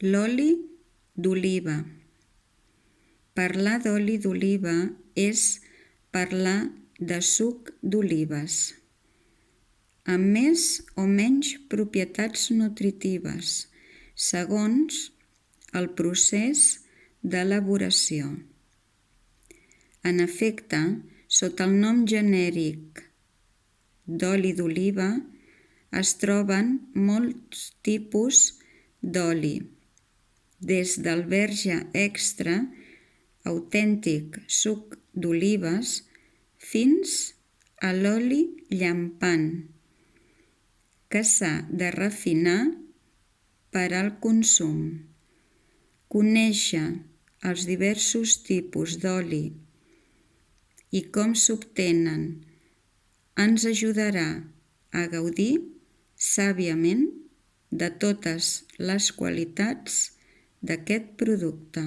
L'oli d'oliva. Parlar d'oli d'oliva és parlar de suc d'olives, amb més o menys propietats nutritives, segons el procés d'elaboració. En efecte, sota el nom genèric d'oli d'oliva es troben molts tipus d'oli, des del verge extra, autèntic suc d'olives, fins a l'oli llampant, que s'ha de refinar per al consum. Conèixer els diversos tipus d'oli i com s'obtenen ens ajudarà a gaudir sàviament de totes les qualitats d'aquest producte.